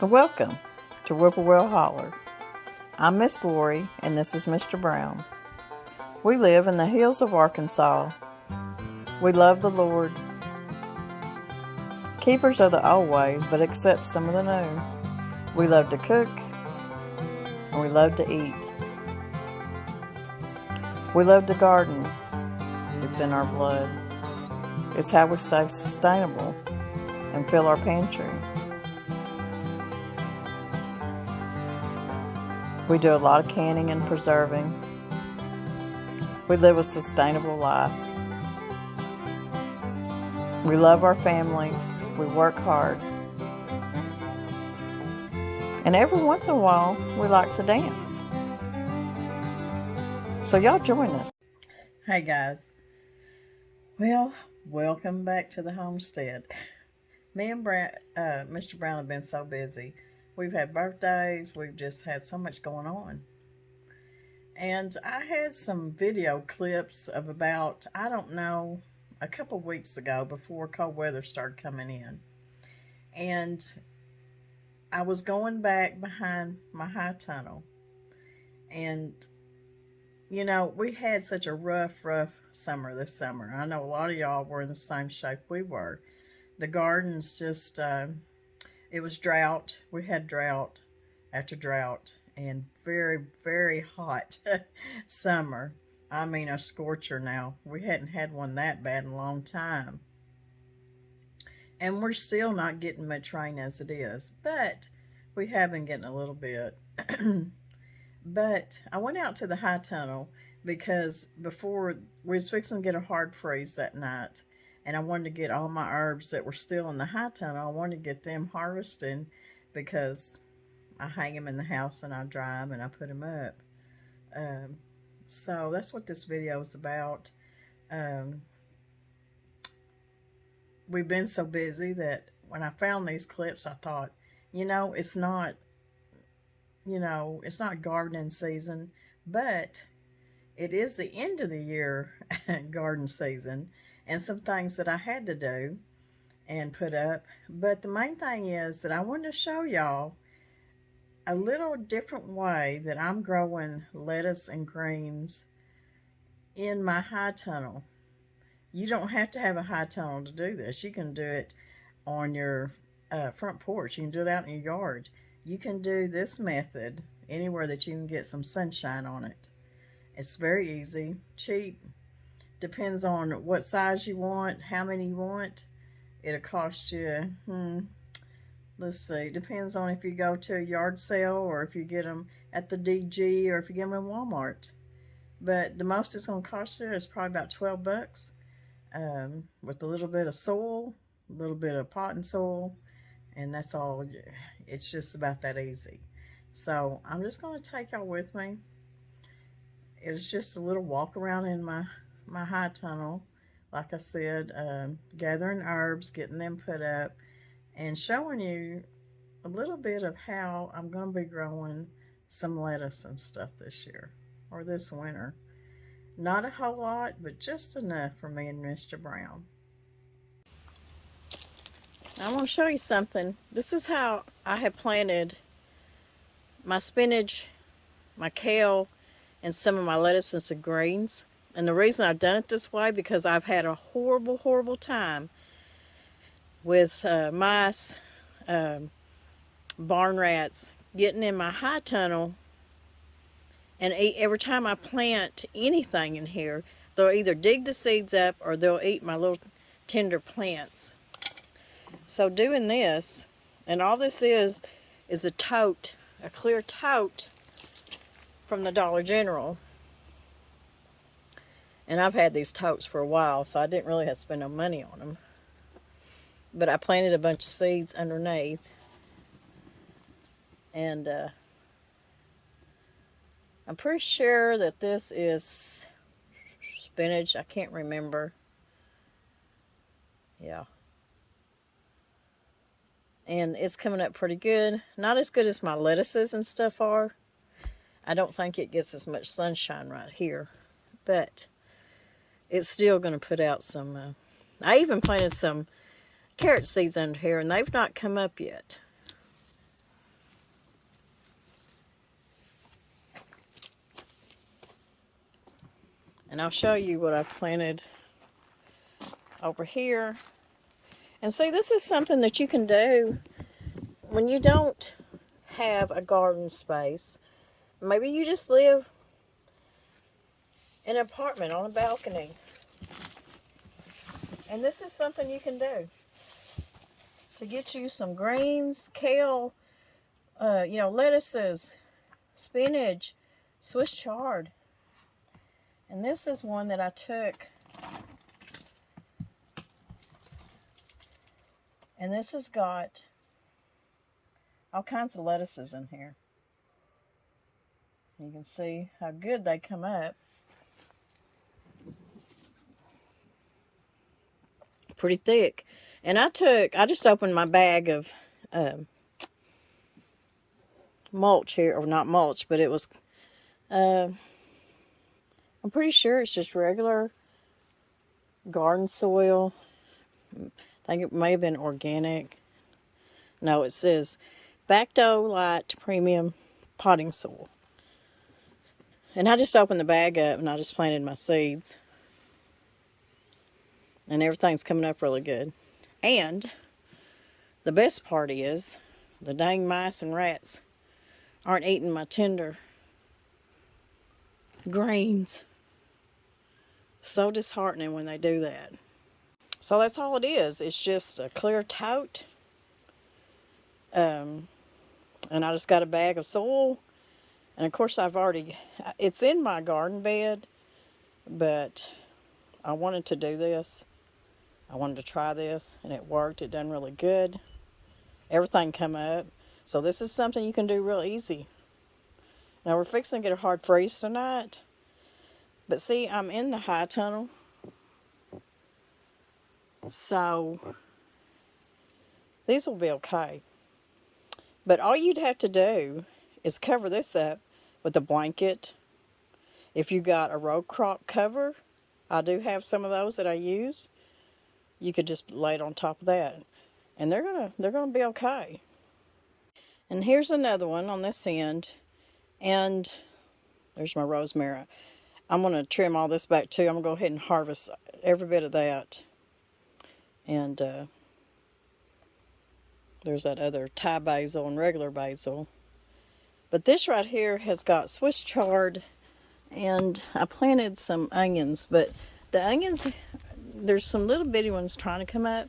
Welcome to Whippoorwill Holler. I'm Miss Lori, and this is Mr. Brown. We live in the hills of Arkansas. We love the Lord. Keepers of the old way, but accept some of the new. We love to cook, and we love to eat. We love to garden. It's in our blood. It's how we stay sustainable and fill our pantry. We do a lot of canning and preserving. We live a sustainable life. We love our family. We work hard. And every once in a while, we like to dance. So y'all join us. Hey guys. Well, welcome back to the homestead. Me and Mr. Brown have been so busy. We've had birthdays. We've just had so much going on. And I had some video clips of about, I don't know, a couple weeks ago before cold weather started coming in. And I was going back behind my high tunnel. And, you know, we had such a rough summer this summer. I know a lot of y'all were in the same shape we were. The gardens just... it was drought. We had drought after drought and very, very hot summer. I mean, a scorcher now. We hadn't had one that bad in a long time. And we're still not getting much rain as it is, but we have been getting a little bit. But I went out to the high tunnel because before we was fixing to get a hard freeze that night. And I wanted to get all my herbs that were still in the high tunnel. I wanted to get them harvested because I hang them in the house and I dry them and I put them up. So that's what this video is about. We've been so busy that when I found these clips, I thought, it's not gardening season, but it is the end of the year garden season. And some things that I had to do and put up. But the main thing is that I wanted to show y'all a little different way that I'm growing lettuce and greens in my high tunnel. You don't have to have a high tunnel to do this. You can do it on your front porch. You can do it out in your yard. You can do this method anywhere that you can get some sunshine on it. It's very easy, cheap. Depends on what size you want, how many you want. It'll cost you, let's see, depends on if you go to a yard sale or if you get them at the DG or if you get them in Walmart. But the most it's going to cost you is probably about $12 with a little bit of soil, a little bit of potting soil, and that's all. It's just about that easy. So I'm just going to take y'all with me. It was just a little walk around in my high tunnel, like I said, gathering herbs, getting them put up, and showing you a little bit of how I'm going to be growing some lettuce and stuff this year, or this winter. Not a whole lot, but just enough for me and Mr. Brown. I want to show you something. This is how I have planted my spinach, my kale, and some of my lettuces and greens. And the reason I've done it this way, because I've had a horrible, horrible time with mice, barn rats, getting in my high tunnel. And every time I plant anything in here, they'll either dig the seeds up or they'll eat my little tender plants. So doing this, and all this is a tote, a clear tote from the Dollar General. And I've had these totes for a while, so I didn't really have to spend no money on them. But I planted a bunch of seeds underneath. And I'm pretty sure that this is spinach. I can't remember. Yeah. And it's coming up pretty good. Not as good as my lettuces and stuff are. I don't think it gets as much sunshine right here. But it's still going to put out some, I even planted some carrot seeds under here, and they've not come up yet. And I'll show you what I've planted over here. And see, this is something that you can do when you don't have a garden space. Maybe you just live in an apartment on a balcony. And this is something you can do to get you some greens, kale, lettuces, spinach, Swiss chard. And this is one that I took. And this has got all kinds of lettuces in here. You can see how good they come up. Pretty thick. And I just opened my bag of mulch here, or not mulch, but it was, I'm pretty sure it's just regular garden soil. I think it may have been organic. No, it says Bacto Light Premium Potting Soil. And I just opened the bag up and I just planted my seeds. And everything's coming up really good. And the best part is the dang mice and rats aren't eating my tender greens. So disheartening when they do that. So that's all it is. It's just a clear tote. And I just got a bag of soil. And of course it's in my garden bed, but I wanted to do this. I wanted to try this, and it worked. It done really good. Everything come up. So this is something you can do real easy. Now we're fixing to get a hard freeze tonight. But see, I'm in the high tunnel. So these will be okay. But all you'd have to do is cover this up with a blanket. If you got a row crop cover, I do have some of those that I use. You could just lay it on top of that, and they're gonna be okay. And here's another one on this end, and there's my rosemary. I'm gonna trim all this back too. I'm gonna go ahead and harvest every bit of that. And there's that other Thai basil and regular basil. But this right here has got Swiss chard, and I planted some onions. But the onions, there's some little bitty ones trying to come up,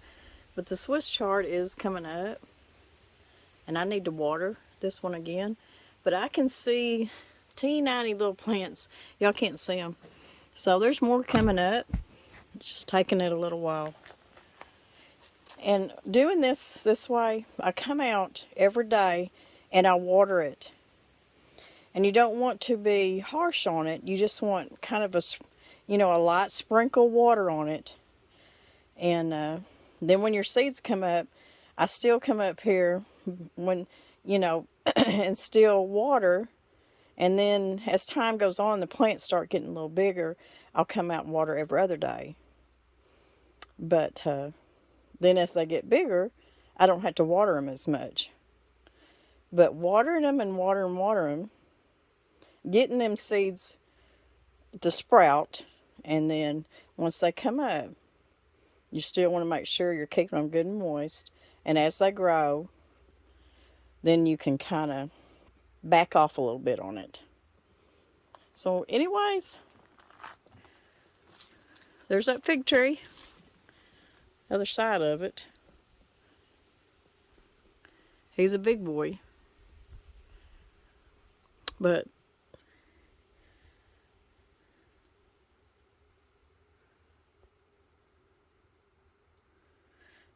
but the Swiss chard is coming up. And I need to water this one again. But I can see teeny little plants. Y'all can't see them. So there's more coming up. It's just taking it a little while. And doing this way, I come out every day and I water it. And you don't want to be harsh on it. You just want kind of a light sprinkle water on it. And then when your seeds come up, I still come up here when, and still water. And then as time goes on, the plants start getting a little bigger. I'll come out and water every other day. But then as they get bigger, I don't have to water them as much. But watering them and water them, getting them seeds to sprout, and then once they come up, you still want to make sure you're keeping them good and moist. And as they grow, then you can kind of back off a little bit on it. So anyways, there's that fig tree, other side of it. He's a big boy. But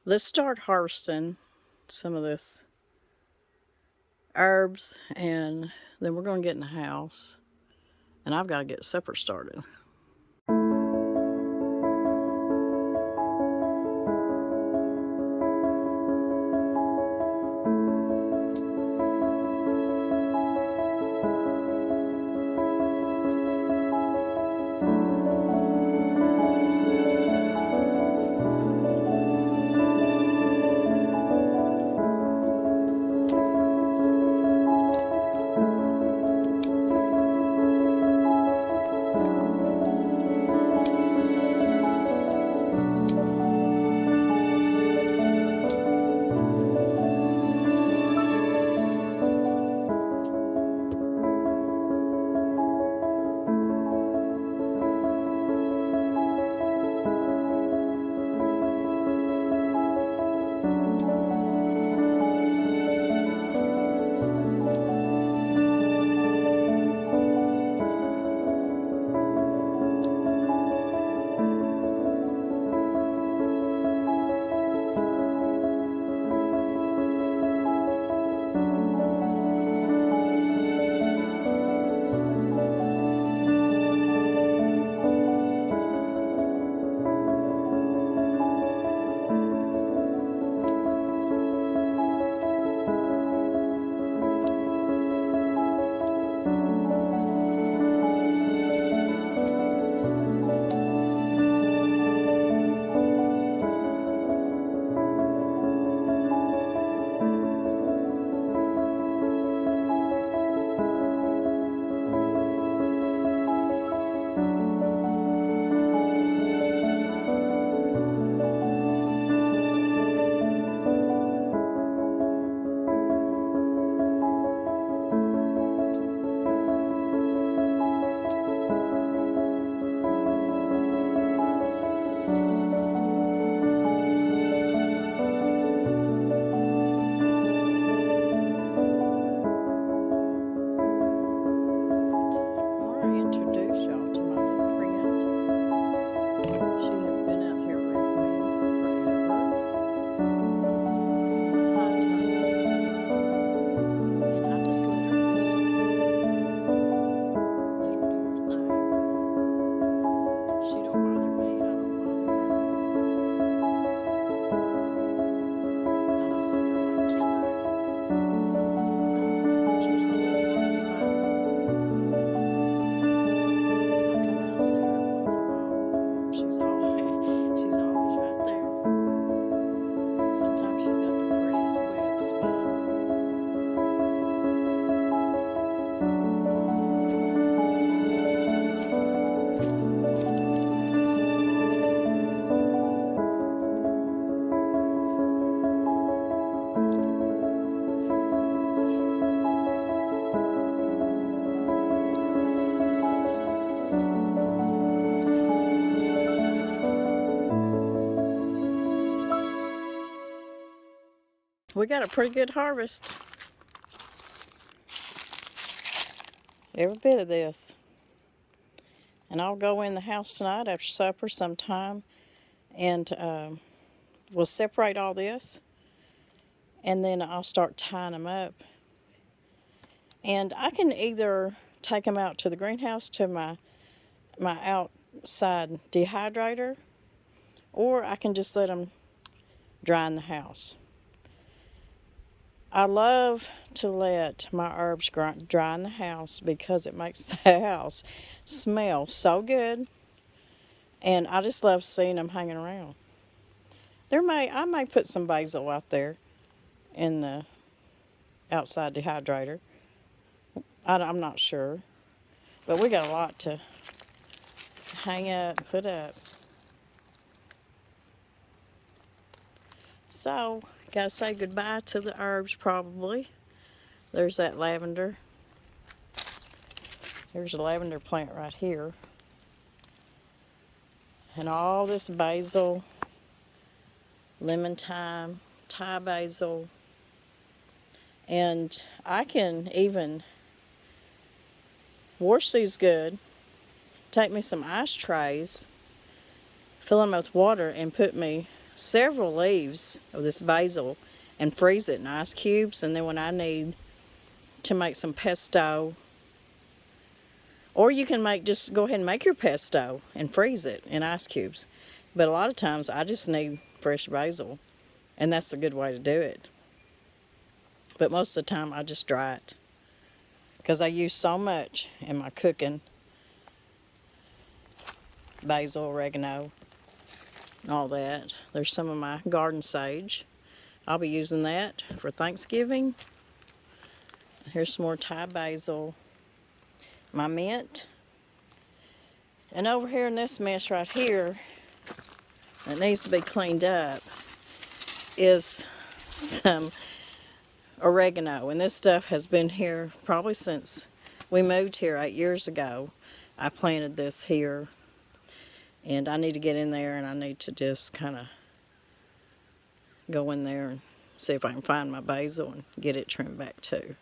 let's start harvesting some of this herbs, and then we're going to get in the house, and I've got to get supper started. we got a pretty good harvest. Every bit of this. And I'll go in the house tonight after supper sometime, and we'll separate all this, and then I'll start tying them up. And I can either take them out to the greenhouse to my outside dehydrator, or I can just let them dry in the house. I love to let my herbs dry in the house because it makes the house smell so good, and I just love seeing them hanging around. I may put some basil out there in the outside dehydrator. I'm not sure, but we got a lot to hang up, put up. So, gotta say goodbye to the herbs probably. There's that lavender. Here's a lavender plant right here. And all this basil, lemon thyme, Thai basil. And I can even wash these good, take me some ice trays, fill them with water, and put me several leaves of this basil and freeze it in ice cubes. And then when I need to make some pesto, or you can just go ahead and make your pesto and freeze it in ice cubes. But a lot of times I just need fresh basil, and that's a good way to do it. But most of the time I just dry it because I use so much in my cooking. Basil, oregano, and all that. There's some of my garden sage. I'll be using that for Thanksgiving. Here's some more Thai basil. My mint. And over here in this mess right here that needs to be cleaned up is some oregano. And this stuff has been here probably since we moved here 8 years ago. I planted this here. And I need to get in there, and I need to just kind of go in there and see if I can find my basil and get it trimmed back too.